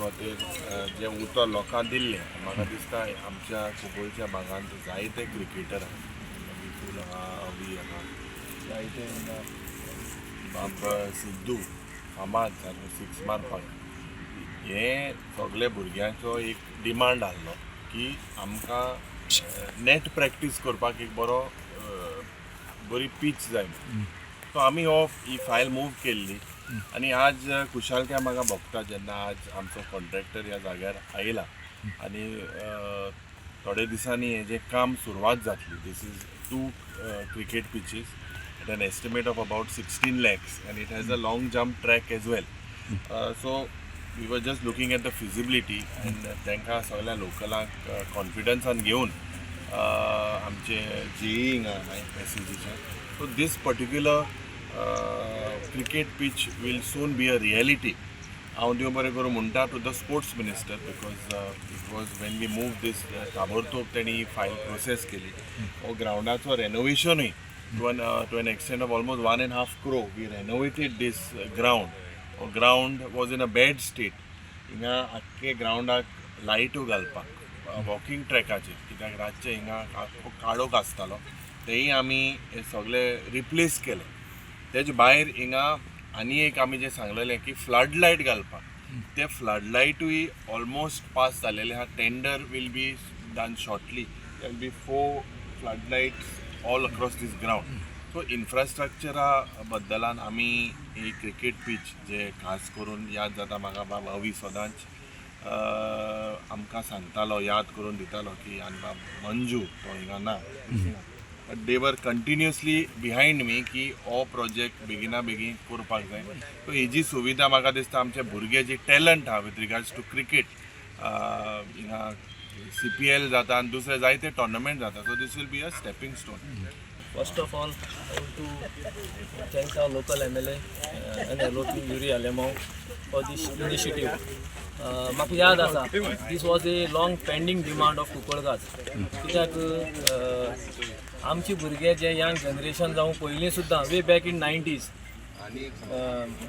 सुवातेर जे उतर लोकांक दिल्लें म्हाका दिसता आमच्या कुंकळच्या भागांत जायते क्रिकेटर आहा विपुल आहा अवी आहा जायते बाब सिद्धू फामाद जालो सिक्स मारपाक हे सगळे भुरग्यांचो एक डिमांड आसलो की आमकां नेट प्रॅक्टीस करपाक एक बरी पीच जाय सो आमी ही फायल मूव केल्ली आणि आज कुशालकाय म्हाका भोगता जेन्ना आज आमचो कॉन्ट्रॅक्टर ह्या जाग्यार आयला आणि थोडे दिसांनी हेजें काम सुरवात जातली this is 2 cricket pitches at an estimate of about 16 lakhs and it has a long jump track as well. So we were just looking at the feasibility and तांकां सगळ्या लोकलांक कॉन्फिडन्सान घेवन आमचे जेई हिंगा एससीजीचे so this particular cricket pitch will soon be a reality. हांव देव बरें करूं म्हणटा to the sports minister because it was when we move this ताबडतोब तेणी फायल प्रोसेस केली हो ग्रावंडाचो रेनोवेशनूय to an extent of almost 1.5 crore we renovated this ground हो ground was in a bad state हिंगा आख्खे ग्रावंडाक लायट्यो घालपाक वॉकिंग ट्रॅकाचेर कित्याक रातचे हिंगा काळोख आसतालो तेय आमी हे सगळे रिप्लेस केले तेजे भायर हिंगा आनी एक आमी जें सांगलेलें की फ्लड लायट घालपाक ते फ्लड लायटूय ऑलमोस्ट पास जालेले आहा tender will be done shortly there will be 4 flood lights all across this ground so इन्फ्रास्ट्रक्चरा बद्दलान आमी ही क्रिकेट पीच जे खास करून याद जाता म्हाका बाब अवी सदांच आमकां सांगतालो याद करून दितालो की आनी बाब मंजू तो हिंगा ना बट दे वर कंटिन्युअसली बिहायंड मी की हो प्रोजेक्ट बेगिना बेगीन करपाक जाय सो हेजी सुविधा म्हाका दिसता आमचे भुरगे जे टॅलंट आहा विथ रिगार्ड्स टू क्रिकेट हिंगा CPL जाता आनी दुसरे जायते टोर्नामेंट जाता so this will be a stepping stone. First of all, I want to thank our local MLA and LOP Yuri Alemao for this initiative. म्हाका याद आसा this was a long pending demand of कुंकळगाज कित्याक आमचे भुरगे जे young generation जावं पयलीं सुद्दां वे बॅक इन 90s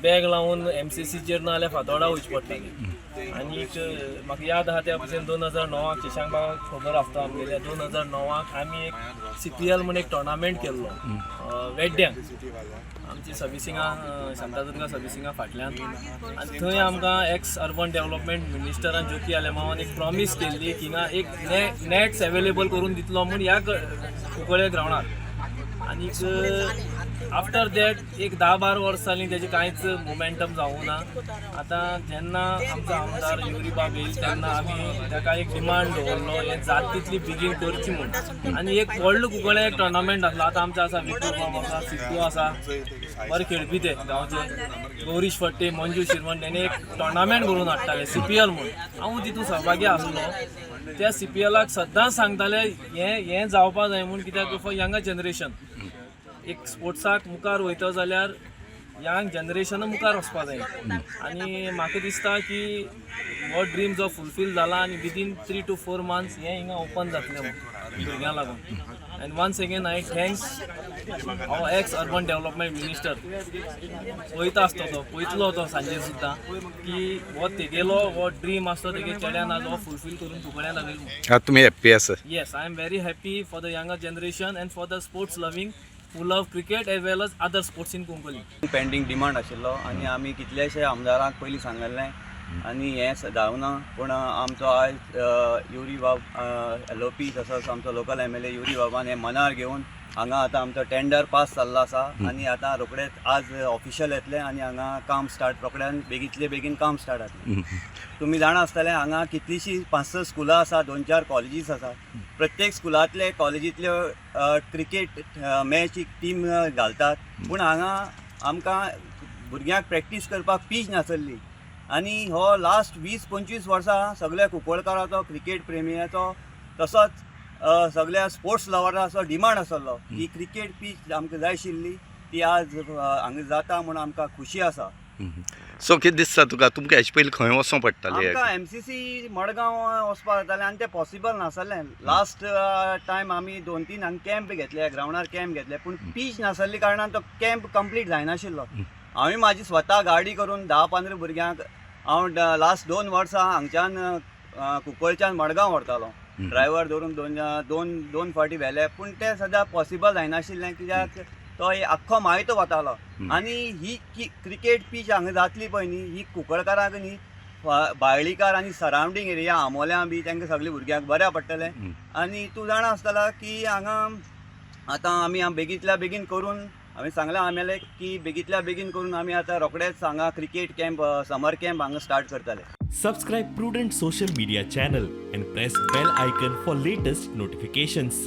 बॅग लावून MCCचेर ना जाल्यार फातोर्डा वयचे पडटाली आनी म्हाका याद आहा त्या भशेन 2009 शशांक बाबा खबर आसता आमगेल्या 2009 आमी एक CPL म्हणून एक टोर्नामेंट केल्लो वेड्ड्यांक आमची सर्विसिंगा शांतादुर्गा सर्विसिंगा फाटल्यान आनी थंय आमकां एक्स अर्बन डेव्हलपमेंट मिनिस्टरान ज्योती आलेमावान एक प्रॉमीस केल्ली की हिंगा एक नेट्स अवेलेबल करून दितलो म्हूण ह्या कुंकळे ग्रावंडार आनीक आफ्टर दॅट एक 10-12 वर्सां जालीं तेजें कांयच मोमेंटम जावूं ना आतां जेन्ना आमचो आमदार युरी बाब येयलो तेन्ना आमी ताका एक डिमांड दवरलो हें जात तितली बेगीन करची म्हूण आनी एक व्हडलो कुंकळे एक टोर्नामेंट आसलो आतां आमचो आसा विपुल बाब आसा सिद्धू आसा बरे खेळपी ते गांवचे गौरीश फट्टे मंजू शिरवण तेणे एक टोर्नामेंट करून हाडटाले CPL म्हणून हांव तितून सहभागी आसलो त्या CPLाक सदांच सांगताले हें जावपा जाय म्हूण कित्याक फॉर यंगर जनरेशन एक स्पोर्ट्साक मुखार वयता जाल्यार यंग जनरेशन मुखार वचपा जाय आनी म्हाका दिसता की हो ड्रीम जो फुलफील जाला आनी विदीन 3 to 4 months हें हिंगा ओपन जातलें भुरग्यांक लागून and once again I thanks हांव एक्स अर्बन डेव्हलपमेंट मिनिस्टर वयता आसतो तो वयतलो तो सांजे सुद्दां की हो तेगेलो हो ड्रीम आसतो तेगे चेड्यान आज हो फुलफील करून फुकड्यान लागलो. तुमी हॅप्पी आसा? Yes I am very happy for the younger generation end for the sports loving who love cricket as well as other sports in Kunkali. Pending demand आशिल्लो आनी आमी कितलेशे आमदारांक पयलीं सांगलेलें आनी हें जावना पूण आमचो आयज युरी बाब LOP तसोच आमचो लोकल MLA युरी बाबान हें मनार घेवन हांगा आतां आमचो टेंडर पास जाल्लो आसा आनी आतां रोखडेच आज ऑफिशियल येतलें आनी हांगा काम स्टार्ट रोखड्यान बेगीतले बेगीन काम स्टार्ट जातलें. तुमी जाणा आसतलें हांगा कितलीशीं 5-6 स्कुलां आसा 2-4 कॉलेजीस आसा प्रत्येक स्कुलांतले कॉलेजींतल्यो क्रिकेट मॅच टीम घालतात पूण हांगा आमकां भुरग्यांक प्रॅक्टीस करपाक पीच नासल्ली आनी हो लास्ट 20-25 वर्सां सगळ्या कुंकळकाराचो क्रिकेट प्रेमियाचो तसोच सगळ्या स्पोर्ट्स लवराचो डिमांड आसलो की क्रिकेट पीच आमकां जाय आशिल्ली ती आज हांगा जाता म्हणून आमकां खुशी आसा. सो कितें दिसता तुमकां हेचे पयलीं खंय वचूं पडटालें? आमकां MCC मडगांव वचपाक जातालें आनी तें पॉसिबल नासलें. लास्ट टायम आमी 2-3 हांगा कॅम्प घेतले ग्रावंडार कॅम्प घेतले पूण पीच नासल्ली कारणान तो कॅम्प कंप्लीट जायनाशिल्लो. हांवें म्हाजी स्वता गाडी करून 10-15 भुरग्यांक हांव लास्ट 2 वर्सां हांगच्यान कुंकळच्यान मडगांव व्हरतालो ड्रायव्हर धरून दोन फावटी व्हेले, पूण तें सद्या पॉसिबल जायनाशिल्लें कित्याक तो आख्खो मायतो वतालो. आनी ही क्रिकेट पीच हांगा जातली पळय न्ही, ही कुंकळकारांक न्ही बाळ्ळीकार आनी सरावंडींग एरिया आमोल्यां बी तांकां सगळ्या भुरग्यांक बऱ्या पडटलें. आनी तूं जाणा आसतला की हांगा आतां आमी बेगींतल्या बेगीन करून हांवें सांगलां आम्याले की बेगींतल्या बेगीन करून आमी आतां रोखडेच हांगा क्रिकेट कॅम्प समर कॅम्प हांगा स्टार्ट करतले. Subscribe Prudent social media channel and press bell icon for latest notifications.